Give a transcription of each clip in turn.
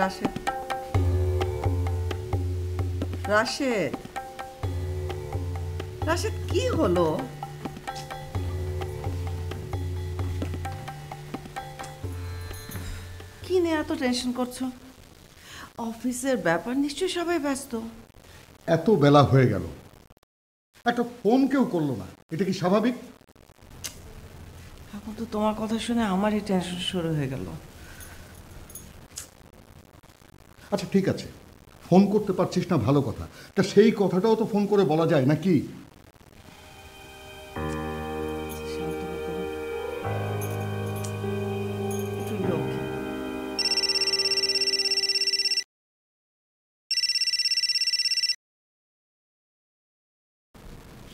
রাশেদ, রাশেদ, রাশেদ, কি হলো? কি নিয়ে এত টেনশন করছো? অফিসের ব্যাপার, নিশ্চয়ই সবাই ব্যস্ত। এত বেলা হয়ে গেল, একটা ফোন কেউ করলো না, এটা কি স্বাভাবিক? এখন তো তোমার কথা শুনে আমারই টেনশন শুরু হয়ে গেল। আচ্ছা ঠিক আছে, ফোন করতে পারছিস না ভালো কথা, তা সেই কথাটাও তো ফোন করে বলা যায় নাকি?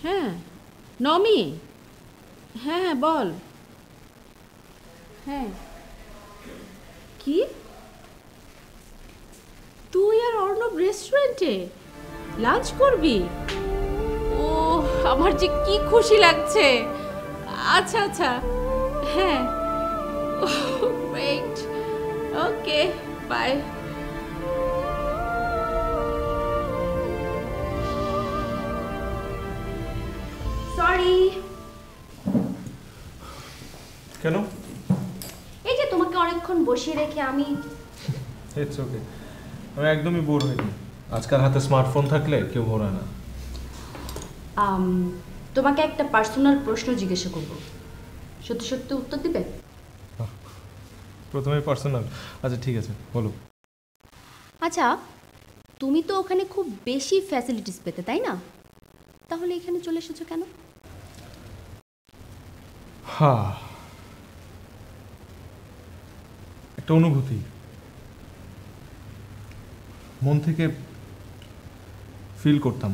হ্যাঁ নমি, হ্যাঁ হ্যাঁ বল। হ্যাঁ কি, তুই আর অর্ণব রেস্টুরেন্টে লাঞ্চ করবি? ও আমার যে কি খুশি লাগছে। আচ্ছা আচ্ছা, হ্যাঁ গ্রেট, ওকে বাই। সরি। কেন? এই যে তোমাকে অনেকক্ষণ বসিয়ে রেখে আমি ইটস ওকে, আমি একদমই বোর হইনি। আজকাল হাতে স্মার্টফোন থাকলে কেউ বোর হয় না। তোমাকে একটা পার্সোনাল প্রশ্ন জিজ্ঞাসা করব, সত্যি সত্যি উত্তর দিবে? প্রথমে পার্সোনাল? আচ্ছা ঠিক আছে, বলো। আচ্ছা, তুমি তো ওখানে খুব বেশি ফ্যাসিলিটিস পেতে, তাই না? তাহলে এখানে চলে এসেছো কেন? হ্যাঁ, একটা অনুভূতি, মন থেকে ফিল করতাম।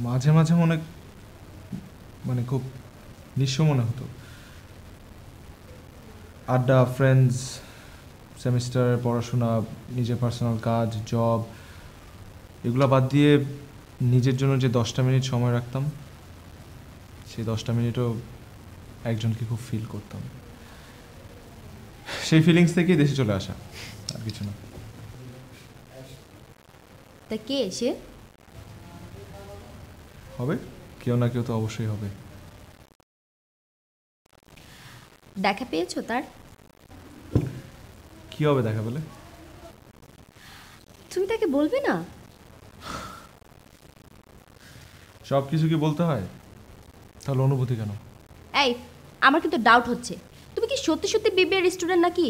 মাঝে মাঝে মানে খুব নিঃস্ব মনে হতো। আড্ডা, ফ্রেন্ডস, সেমিস্টারের পড়াশোনা, নিজের পার্সোনাল কাজ, জব, এগুলো বাদ দিয়ে নিজের জন্য যে 10টা মিনিট সময় রাখতাম, সেই 10টা মিনিটও একজনকে খুব ফিল করতাম। সেই ফিলিংস থেকেই দেশে চলে আসা, আর কিছু না। তা কে এসে হবে, কেউ না কেউ তো অবশ্যই হবে। দেখা পেয়েছো তার? কি হবে দেখা পেলে? তুমি তাকে বলবে না? সব কিছু কি বলতে হয়? তাহলে অনুভূতি কেন? এই, আমার কিন্তু ডাউট হচ্ছে, তুমি কি সত্যি সত্যি বিবিএ রেস্টুরেন্ট নাকি?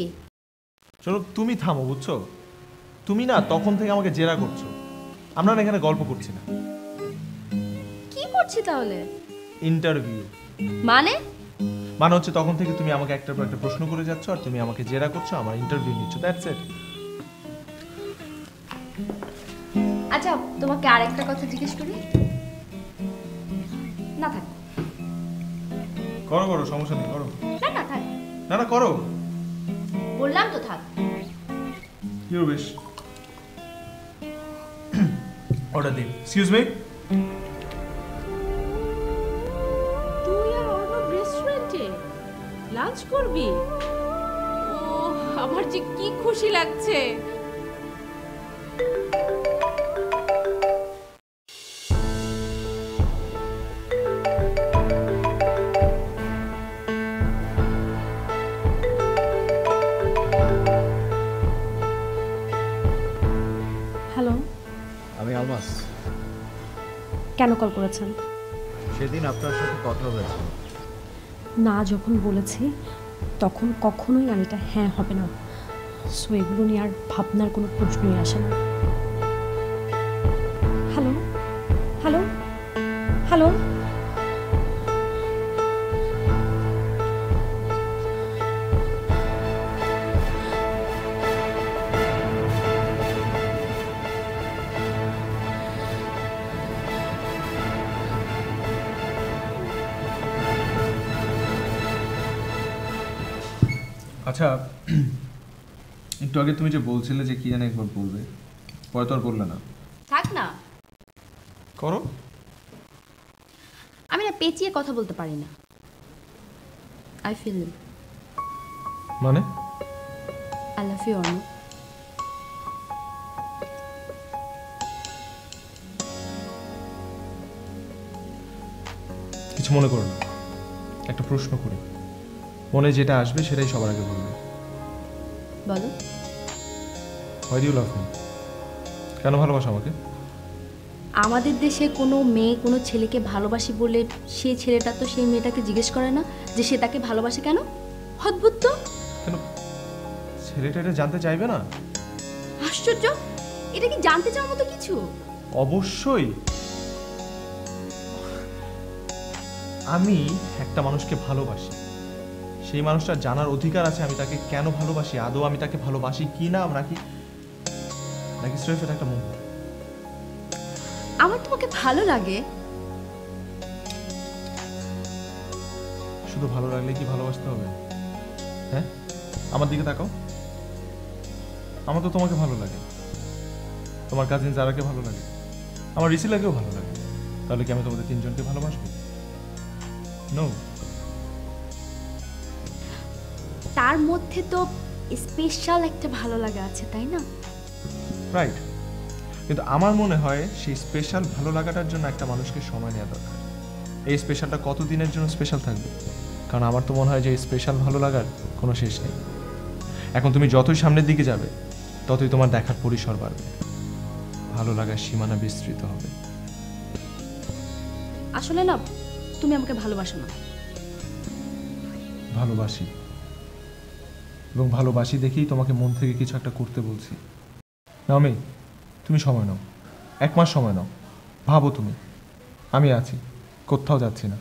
চলো তুমি থামো, বুঝছো? তুমি না তখন থেকে আমাকে জেরা করছো। আমরা না এখানে গল্প করছি না। কি করছি তাহলে? ইন্টারভিউ। মানে? মানে হচ্ছে তখন থেকে তুমি আমাকে একটার পর একটা প্রশ্ন করে যাচ্ছ, আর তুমি আমাকে জেরা করছো, আমার ইন্টারভিউ নিচ্ছ, দ্যাটস ইট। আচ্ছা, তোমাকে আরেকটা কথা জিজ্ঞেস করি। না থাক। করো করো, সমস্যা নেই, করো। না না থাক। না না করো, বললাম তো থাক। Your wish. অর্ডার দিন। Excuse me. তুই আর অর্ণব রেস্টুরেন্টে লাঞ্চ করবি? ও আমার যে কি খুশি লাগছে। হ্যালো, আমি আলমাস। কেন কল করেছেন? সেদিন আপনার সাথে কথা হয়েছে। না যখন বলেছি তখন কখনোই আর এটা হ্যাঁ হবে না। সো এগুলো নিয়ে আর ভাবনার কোনো প্রশ্নই আসে না। হ্যালো হ্যালো হ্যালো, আচ্ছা, একটু আগে তুমি যে বলছিলে যে কি জানি একবার বলবে, পরে তো আর বললে না। থাক না, করো। আমি না পেঁচিয়ে কথা বলতে পারি না। আই ফিল মানে আই লাভ ইউ অর্ণব। কিছু মনে করো না, একটা প্রশ্ন করি, মনে যেটা আসবে সেটাই সবার আগে বলবে। বলো। Why do you love me? কেন ভালোবাসো আমাকে? আমাদের দেশে কোনো মেয়ে কোনো ছেলেকে ভালোবাসি বলে সেই ছেলেটা তো সেই মেয়েটাকে জিজ্ঞেস করে না যে সে তাকে ভালোবাসে কেন। অদ্ভুত তো। কেন ছেলেটা এটা জানতে চাইবে না? আশ্চর্য, এটা কি জানতে চাওয়ার মতো কিছু? অবশ্যই। আমি একটা মানুষকে ভালোবাসি, সেই মানুষটা জানার অধিকার আছে আমি তাকে কেন ভালোবাসি, আদৌ আমি তাকে ভালোবাসি কি না, নাকি নাকি স্রেফ এটা একটা মোহ। আমার তোমাকে ভালো লাগে। শুধু ভালো লাগলে কি ভালোবাসতে হবে? হ্যাঁ, আমার দিকে তাকাও, আমার তো তোমাকে ভালো লাগে, তোমার কাজিন যারাকে ভালো লাগে, আমার রিসিলাকেও ভালো লাগে, তাহলে কি আমি তোমাদের তিনজনকে ভালোবাসবো? নো। তার মধ্যে তো স্পেশাল একটা ভালো লাগা আছে, তাই না? রাইট, কিন্তু আমার মনে হয় সেই স্পেশাল ভালো লাগাটার জন্য একটা মানুষকে সময় নেওয়া দরকার। এই স্পেশালটা কতদিনের জন্য স্পেশাল থাকবে? কারণ আমার তো মনে হয় যে এই স্পেশাল ভালো লাগার কোনো শেষ নেই। এখন তুমি যতই সামনের দিকে যাবে ততই তোমার দেখার পরিসর বাড়বে, ভালো লাগার সীমানা বিস্তৃত হবে। আসলে না, তুমি আমাকে ভালোবাসো না। ভালোবাসি, এবং ভালোবাসি দেখেই তোমাকে মন থেকে কিছু একটা করতে বলছি। নাও মেয়ে, তুমি সময় নাও, 1 মাস সময় নাও, ভাবো তুমি, আমি আছি, কোথাও যাচ্ছি না,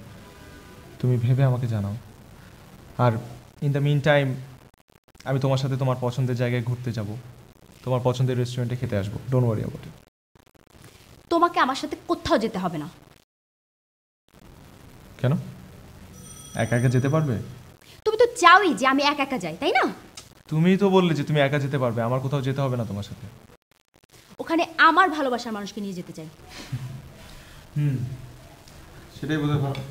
তুমি ভেবে আমাকে জানাও। আর ইন দ্য মিন টাইম আমি তোমার সাথে তোমার পছন্দের জায়গায় ঘুরতে যাব, তোমার পছন্দের রেস্টুরেন্টে খেতে আসবো। Don't worry about it. তোমাকে আমার সাথে কোথাও যেতে হবে না। কেন? একা একা যেতে পারবে? তুমি তো চাওই যে আমি একা একা যাই, তাই না? তুমিই তো বললে যে তুমি একা যেতে পারবে, আমার কোথাও যেতে হবে না তোমার সাথে। ওখানে আমার ভালোবাসার মানুষকে নিয়ে যেতে চাই। সেটাই বোধহয় ভালো।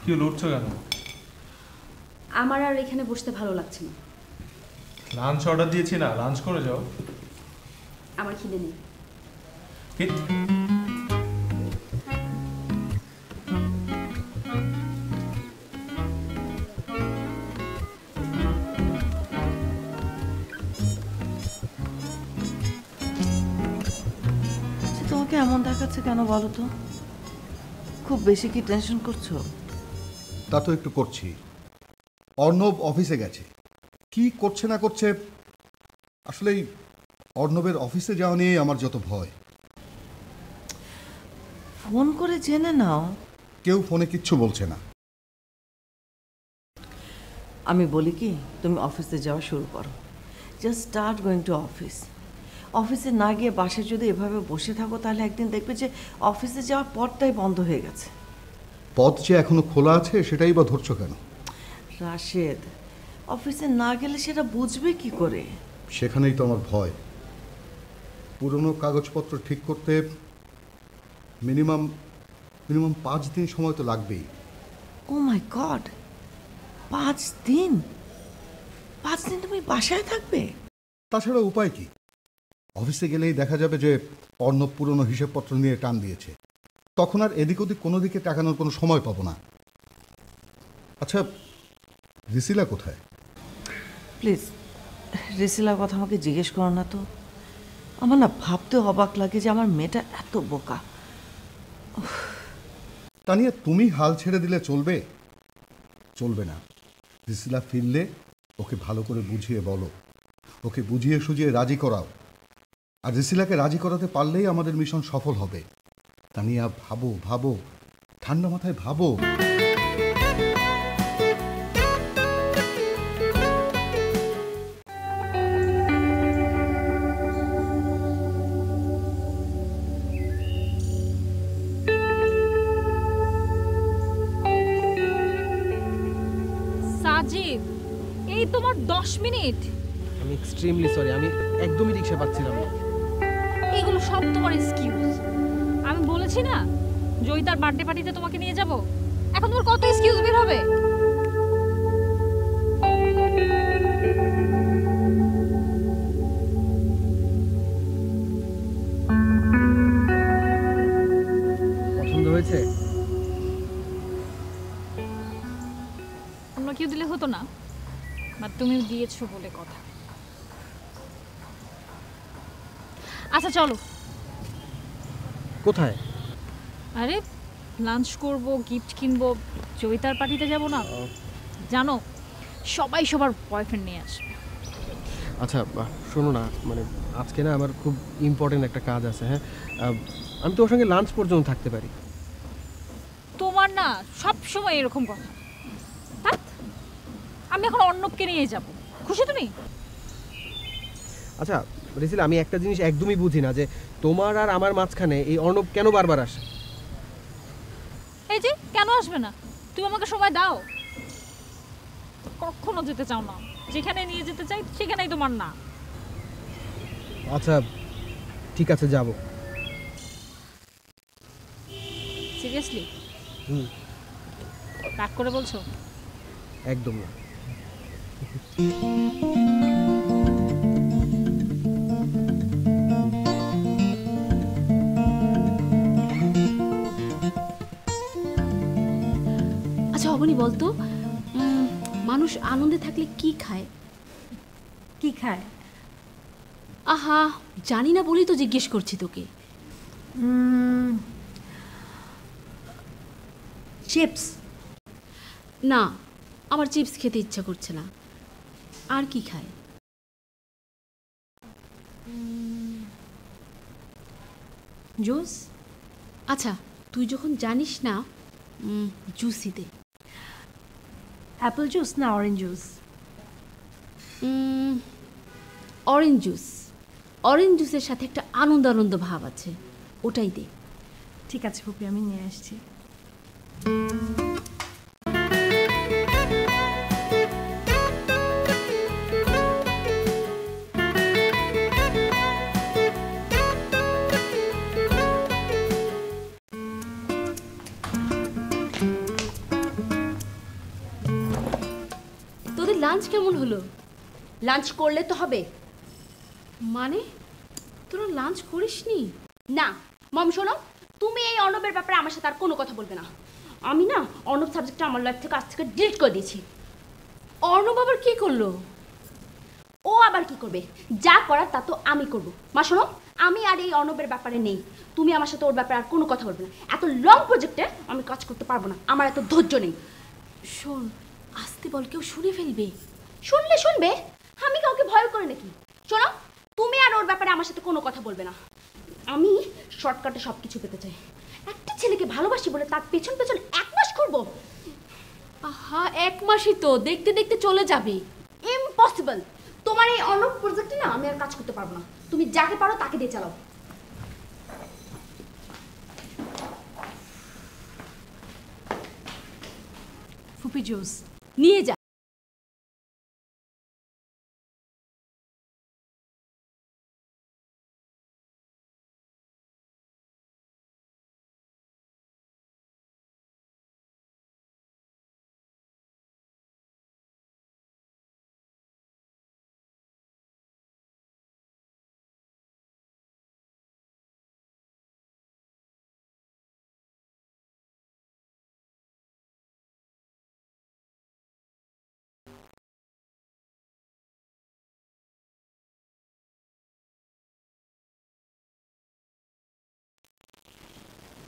কি লড়ছো কেন? আমার আর এখানে বসতে ভালো লাগছে না। লাঞ্চ অর্ডার দিয়েছি না, লাঞ্চ করে যাও। আমার খিদে নেই। তোমাকে এমন দেখাচ্ছে কেন বলো তো? খুব বেশি কি টেনশন করছো? তা তো একটু করছি। অর্ণব অফিসে গেছে, কি করছে না করছে, আসলেই অর্ণবের অফিসে যাওয়া নিয়ে আমার যত ভয়। ফোন করে জেনে নাও। কেউ ফোনে কিচ্ছু বলছে না। আমি বলি কি, তুমি অফিসে যাওয়া শুরু করো। Just start going to office. অফিসে না গিয়ে বাসায় যদি এভাবে বসে থাকো তাহলে একদিন দেখবে যে অফিসে যাওয়ার পথটাই বন্ধ হয়ে গেছে। পথ যে এখনো খোলা আছে সেটাই বা ধরছো কেন? রাশেদ, অফিসে না গেলে সেটা বুঝবে কি করে? সেখানেই তো আমার ভয়। পুরনো কাগজপত্র ঠিক করতে মিনিমাম 5 দিন সময় তো লাগবেই। ও মাই গড, 5 দিন? 5 দিন তুমি বাসায় থাকবে? তাছাড়া উপায় কি? অফিসে গেলেই দেখা যাবে যে অর্ণব পুরনো হিসেবপত্র নিয়ে টান দিয়েছে, তখন আর এদিক ওদিক কোনো দিকে তাকানোর কোনো সময় পাবো না। আচ্ছা, রিসিলা কোথায়? প্লিজ রিসিলার কথা আমাকে জিজ্ঞেস করো না তো। আমার না ভাবতে অবাক লাগে যে আমার মেয়েটা এত বোকা। তা নিয়ে তুমি হাল ছেড়ে দিলে চলবে? চলবে না। রিসিলা ফিরলে ওকে ভালো করে বুঝিয়ে বলো, ওকে বুঝিয়ে সুঝিয়ে রাজি করাও। আর রেসিলাকে রাজি করাতে পারলেই আমাদের মিশন সফল হবে। তানিয়া, ভাবো ভাবো, ঠান্ডা মাথায় ভাবো। সাজিদ, এই তোমার 10 মিনিট। আমি এক্সট্রিমলি সরি, আমি একদমই রিক্সা পাচ্ছিলাম না। এগুলো সব তোমার এক্সকিউজ। আমি বলেছি না জয়িতার বার্থডে পার্টিতে তোমাকে নিয়ে যাব। এখন তোমার কত এক্সকিউজ বের হবে? পছন্দ হয়েছে? অন্য কেউ দিলে হতো না, বাট তুমি দিয়েছো বলে কথা। আচ্ছা চলো। কোথায়? আরে লাঞ্চ করব, গিফট কিনবো, জয়িতার পার্টিতে যাব না? জানো সবাই সবার বয়ফ্রেন্ড নিয়ে আসবে। আচ্ছা শোনো না, মানে আজকে না আমার খুব ইম্পর্টেন্ট একটা কাজ আছে। হ্যাঁ, আমি তোর সঙ্গে লাঞ্চ পর্যন্ত থাকতে পারি। তোমার না সব সময় এরকম কথা। ধ্যাৎ, আমি এখন অর্ণবকে নিয়ে যাব। খুশি তুমি? আচ্ছা রিসিল, আমি একটা জিনিস একদমই বুঝি না যে তোমার আর আমার মাঝখানে এই অর্ণব কেন বারবার আসে। এই যে কেন আসবে না? তুমি আমাকে সময় দাও। কখনো যেতে চাও না, যেখানে নিয়ে যেতে চাই সেখানেই তোমার না। আচ্ছা ঠিক আছে, যাব। সিরিয়াসলি? হুম। রাগ করে বলছো? একদম না। আচ্ছা অবনী বলতো, মানুষ আনন্দে থাকলে কি খায়? কি খায়? আহা, জানি না বলেই তো জিজ্ঞেস করছি তোকে। চিপস? না, আমার চিপস খেতে ইচ্ছা করছে না। আর কি খায়? জুস? আচ্ছা তুই যখন জানিস না, জুসই দে। অ্যাপেল জুস না orange juice? Orange juice. Orange জুসের সাথে একটা আনন্দ আনন্দ ভাব আছে, ওটাই দে। ঠিক আছে ফুপি, আমি নিয়ে আসছি। তোদের লাঞ্চ কেমন হলো? লাঞ্চ করলে তো হবে। মানে তোরা লাঞ্চ করিসনি? না মম, শোনো, তুমি এই অর্ণবের ব্যাপারে আমার সাথে আর কোনো কথা বলবে না। আমি না অর্ণব সাবজেক্টটা আমার লাইফ থেকে আজ থেকে ডিলিট করে দিয়েছি। অর্ণব আবার কি করলো? ও আবার কি করবে? যা করার তা তো আমি করব। মা শোনো, আমি আর এই অর্ণবের ব্যাপারে নেই। তুমি আমার সাথে ওর ব্যাপারে আর কোনো কথা বলবে না। এত লং প্রজেক্টে আমি কাজ করতে পারবো না, আমার এত ধৈর্য নেই। শোন, আসতে বল, কেউ শুনে ফেলবে। শুনলে শুনবে, আমি কাউকে ভয় করে নাকি? শোনো, তুমি আর ওর ব্যাপারে আমার সাথে কোনো কথা বলবে না। আমি শর্টকাটে সব কিছু পেতে চাই। একটা ছেলেকে ভালোবাসি বলে তার পেছন পেছন 1 মাস করবো? আহা, 1 মাসই তো, দেখতে দেখতে চলে যাবে। ইম্পসিবল। তোমার এই অর্ণব প্রজেক্টে না আমি আর কাজ করতে পারবো না। তুমি যাকে পারো তাকে দিয়ে চালাও। ফুপি জুস নিয়ে যা।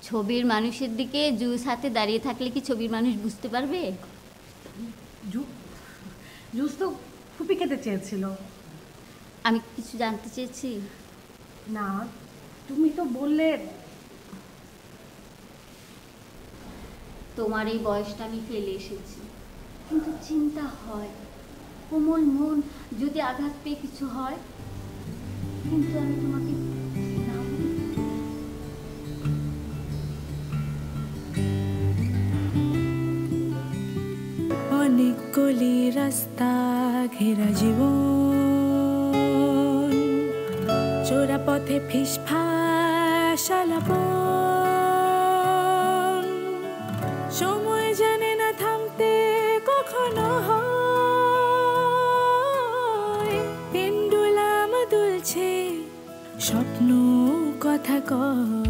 ছবির মানুষের দিকে জুস হাতে দাঁড়িয়ে থাকলে কি ছবির মানুষ বুঝতে পারবে? জুস তো ফুপি খেতে চেয়েছিল। আমি কিছু জানতে চেয়েছি? না, তুমি তো বললে। তোমার এই বয়সটা আমি ফেলে এসেছি, কিন্তু চিন্তা হয় কোমল মন যদি আঘাত পেয়ে কিছু হয়, কিন্তু আমি তোমাকে না বলি। অনেক গলি রাস্তা ঘেরা জীবন, চোরা পথে ফিসফাস আলাপন, সময় জানে না থামতে কখনো হয়, পেন্ডুলাম দুলছে স্বপ্ন কথা কয়।